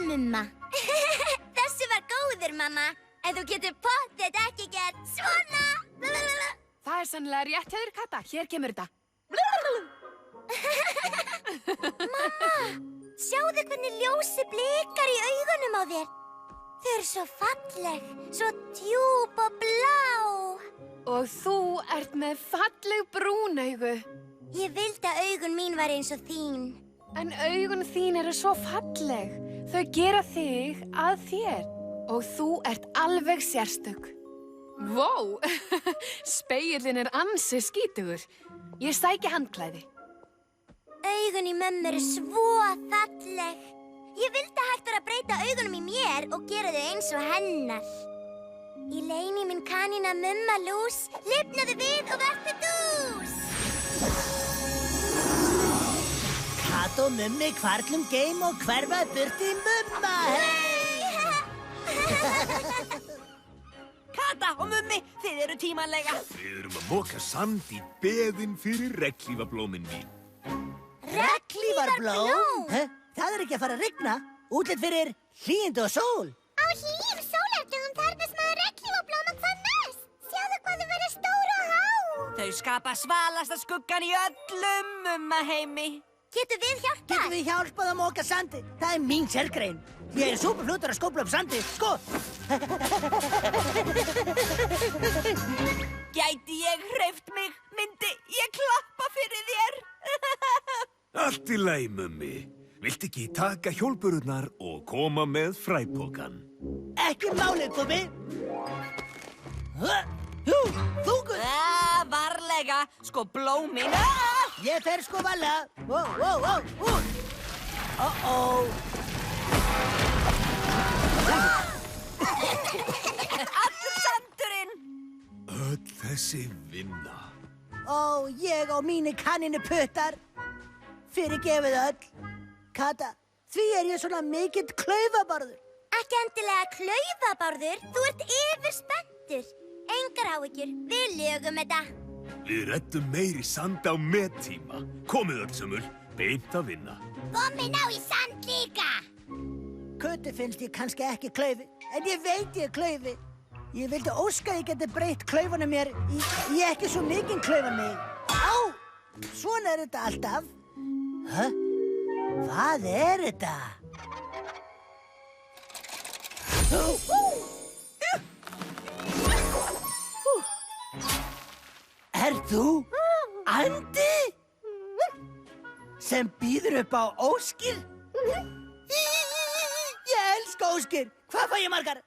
Mumma. Þessi var góður, mamma. En þú getur pottþétt ekki gert svona. Það sannlega rétt hjá þér, Kata. Hér kemur þetta. Mamma, sjáðu hvernig ljósið blikar í augunum á þér. Þau eru svo falleg, svo djúp og blá. Og þú ert með falleg brún augu. Ég vildi að augun mín var eins og þín. En augun þín eru svo falleg. Þau gera þig að þér. Og þú ert alveg sérstök. Vó, spegillinn er ansi skítugur. Ég sæki handklæði. Augun í mömmu eru svo falleg. Ég vildi að hægt vera að breyta augunum í mér og gera þau eins og hennar. Í leini minn kanína Mumma Lús, lifnaðu við og vertu dús. Kata og Mummi hvarflum geim og hverfa burt í Mumma. Kata og Mummi, þið eru tímanlega. Við erum að moka sand í beðin fyrir regnhlífablómin mín. Regnhlífarblóm? Það er ekki að fara að rigna. Útlit fyrir hlýindi og sól. Á hlýjum sólardögum þarfnast maður regnhlífablóma hvað mest. Sjáðu hvað þau verða stór og há. Þau skapa svalasta skuggan í öllum Mummaheimi. Getum við hjálpað? Getum við hjálpað að moka sandi? Það er mín sérgrein. Ég er súperfljótur að skópla upp sandi, sko. Gæti ég hreyft mig, myndi ég klappa fyrir þér. Allt í lagi, Mummi. Viltu ekki taka hjólbörurnar og koma með fræpokan? Ekki málið, Gummi. Jú, þungur. Varlega, sko blómin. Ég fer sko varlega. Allur sandurinn. Öll þessi vinna. Ég og mínir kaninu puttar. Fyrirgefið öll. Kata, því er ég svona mikill klaufabárður. Ekki endilega klaufabárður, þú ert yfirspenntur. Engar áhyggjur, við lögum þetta. Við reddum meiri sand á mettíma. Komið öll sömul, beint að vinna. Komin á í sand líka. Kötu finnst ég kannski ekki klaufi, en ég veit ég er klaufi. Ég vildi óska að ég geti breytt klaufunum mér í ekki svo mikinn klaufan mig. Á, svona er þetta alltaf. Hvað er þetta? Er þú andi? Sem býður upp á óskir? Ég elska óskir. Hvað fæ ég margar?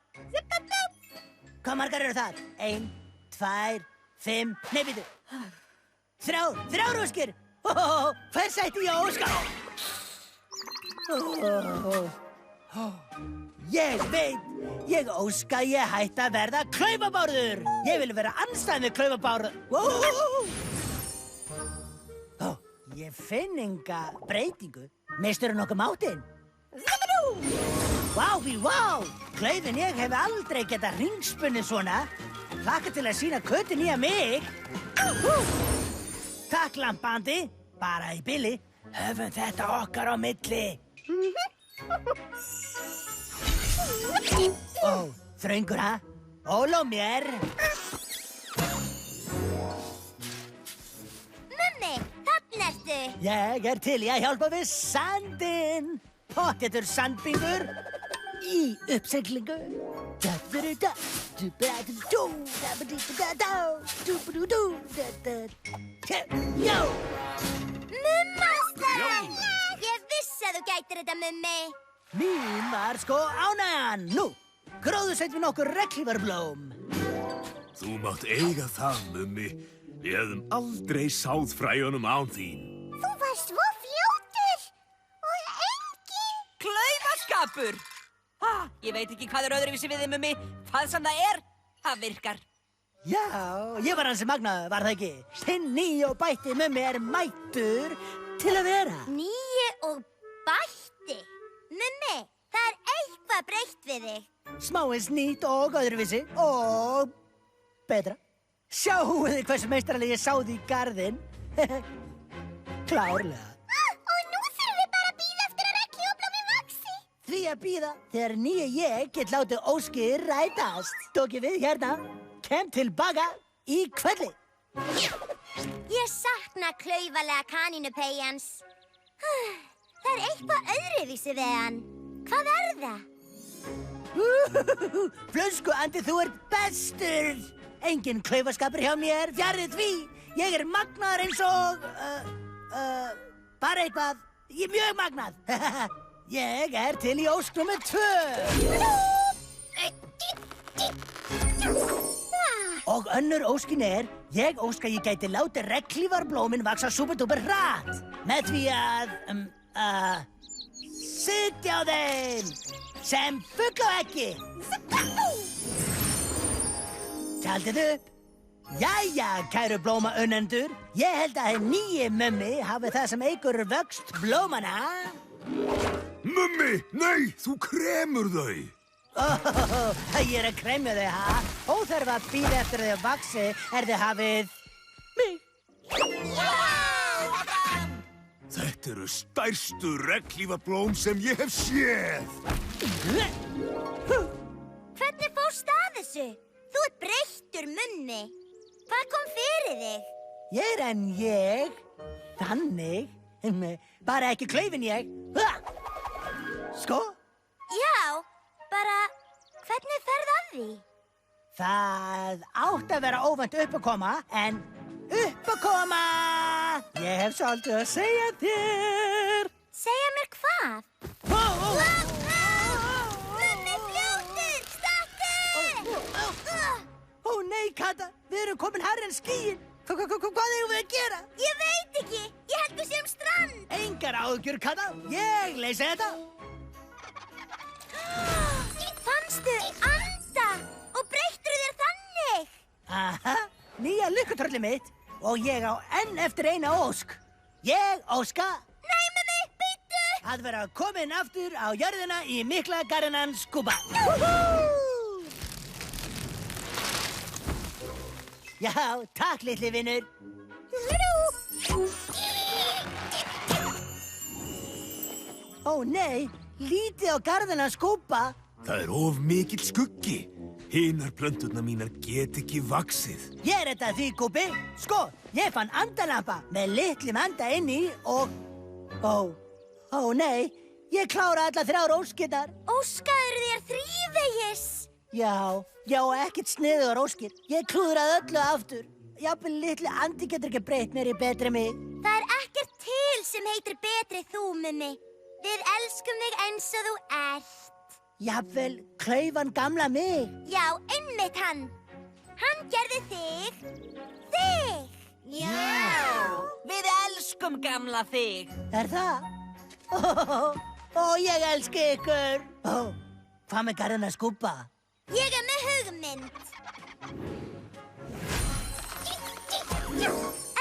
Hvað margar eru það? 1, 2, 5, nei býtu. 3 óskir. Hver sætti ég á óskar? Ég veit. Ég óska ég hætti að verða klaufabárður. Ég vil vera andstæð við klaufabárður. Ég finn enga breytingu. Mistur nokkuð máttinn? Vá. Klaufin ég hef aldrei getað hringspunnið svona. Hlakka til að sýna Kötu nýja mig. Takk, lampandi. Bara í bili. Höfum þetta okkar á milli. Þröngur, ha? Ól á mér. Mummi, þarna ertu. Ég er til í að hjálpa við sandinn. Pottetur sandbingur í uppsiglingu. Jó! Mumma-stæð! Ég vissi að þú gætir þetta, Mummi. Mín var sko ánægjan. Nú, gróðursett við nokkur regnhlífarblóm. Þú mátt eiga það, Mummi. Við hefðum aldrei sáð fræjunum án þín. Þú varst svo fljótur og engin. Klaufaskapur. Ég veit ekki hvað er öðruvísi við þið, Mummi. Hvað sem það er, það virkar. Já, ég var hans magnaður, var það ekki? Hinn nýi og bætti Mummi er mættur til að vera. Nýi og bætti. Mummi, það er eitthvað breytt við þig. Smáins nýtt og öðruvísi og betra. Sjáu þið hversu meistaralegi ég sáði í garðinn. Klárlega. Og nú þurfum við bara að bíða eftir að regnhlífablómin vaxi. Því ég að bíða þegar nýja ég get látið óskir rætast. Tók ég við hérna, kem tilbaka í kvelli. Ég sakna klaufalega kanínupeyjans. Það eitthvað öðruvísi við hann. Hvað það? Flösku andi, þú ert bestur. Engin klaufaskapur hjá mér, fjarri því. Ég magnaður eins og... bara eitthvað. Ég mjög magnað. Ég til í ósk númer 2. Og önnur óskin ég óska ég gæti látið regnhlífarblómin vaksa súperdúper hratt. Með því að, sitja á þeim sem fugl á eggi. Tjaldið upp. Jæja, kæru blómaunnendur. Ég held að nýji mummi hafi það sem eykur vöxt blómana. Mummi, nei, þú kremur þau. Ég að kremja þau, ha? Óþarf að bíða eftir þau vaxi þið hafið mig. Þetta eru stærstu regnhlífarblóm sem ég hef séð. Hvernig fórstu að þessu? Þú ert breyttur, mummi. Hvað kom fyrir þig? Ég en ég, þannig, bara ekki klaufin ég. Sko? Já, bara hvernig ferð að því? Það átti að vera óvænt uppákoma, en uppákoma! Ég hef svolítið að segja þér. Segja mér hvað? Mummi fljótur, stakku! Ó nei, Kata, við erum komin hærri en skýin. Hvað eigum við að gera? Ég veit ekki, ég held við séum strand. Engar áhugjur, Kata, ég leysi þetta. Fannstu anda og breyttur þér þannig? Aha, nýja lykkutrölli mitt og ég á enn eftir eina ósk. Ég óska Nei, mummi, bíddu! að vera komin aftur á jörðina í mikla garðinan skúba. Já, takk litli vinur. Ó nei, lítið á garðinan skúba. Það er of mikill skuggi. Hinar plönturnar mínar get ekki vaxið. Ég þetta því, Kúpi. Sko, ég fann andalampa með litlum anda inni og... Ó nei, ég klára alla 3 óskirnar. Óskaður þér þrívegis? Já, ekkert sniðugar óskir. Ég klúðraði öllu aftur. Jafnvel litli andi getur ekki breytt mér í betri mig. Það er ekkert til sem heitir betri þú, mummi. Við elskum þig eins og þú ert. Jafnvel klaufan gamla mig. Já, einmitt hann. Hann gerði þig. Þig! Já! Við elskum gamla þig. Er það? Ó, ég elski ykkur. Ó, hvað með garðina skúpa? Ég er með hugmynd.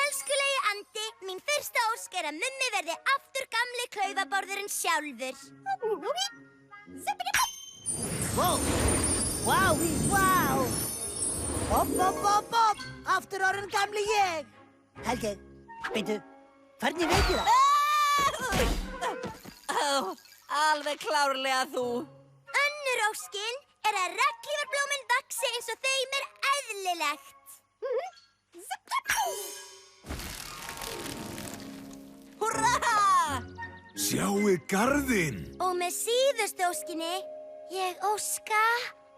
Elskulegi andi, mín fyrsta ósk er að mummi verði aftur gamli klaufaborðurinn sjálfur. Vá! Hopp! Aftur orðin gamli ég. Helgi, beitu, hvernig veit ég það? Alveg klárlega þú. Önnur óskin er að regnhlífarblómin vaxi eins og þeim er eðlilegt. Húrra! Sjáu garðinn. Og með síðustu óskinni, ég óska...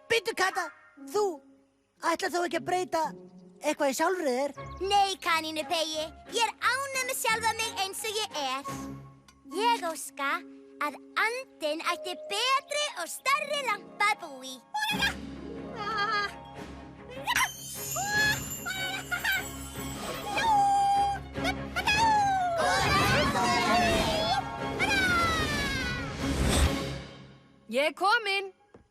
Beitu, Kata, þú ætlar þú ekki að breyta eitthvað í sjálfri þér? Nei, kanínupeyji, ég er ánægð með sjálfa mig eins og ég er. Ég óska að andinn ætti betri og stærri lampa að búi. Ég er komin.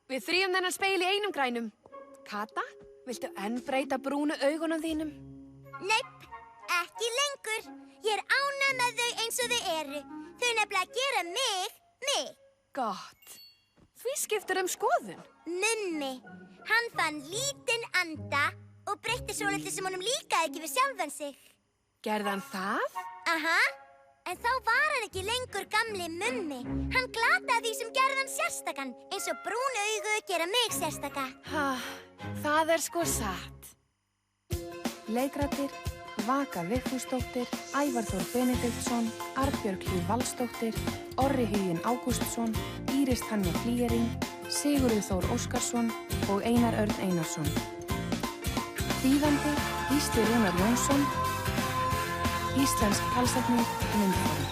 Við þrífum þennan speil í einum grænum. Kata, viltu enn breyta brúnu augunum þínum? Neip, ekki lengur. Ég er ánægð með þau eins og þau eru. Þau nefnilega gera mig. Gott. Því skiptir skoðun. Mummi, hann fann lítinn anda og breytti svolítið sem honum líkaði ekki við sjálfan sig. Gerði hann það? Aha, En þá var hann ekki lengur gamli Mummi. Hann glataði því sem gerði hann sérstakan, eins og brúnu augu gera mig sérstaka. Það sko satt. Leikrættir: Vaka Vigfúsdóttir, Ævar Þór Benediktsson, Arnbjörg Hlíf Valsdóttir, Orri Huginn Ágústsson, Íris Tanja Flýering, Sigurður Þór Óskarsson og Einar Örn Einarsson. Þýðandi: Gísli Rúnar Jónsson. Íslensk talsetning, myndform.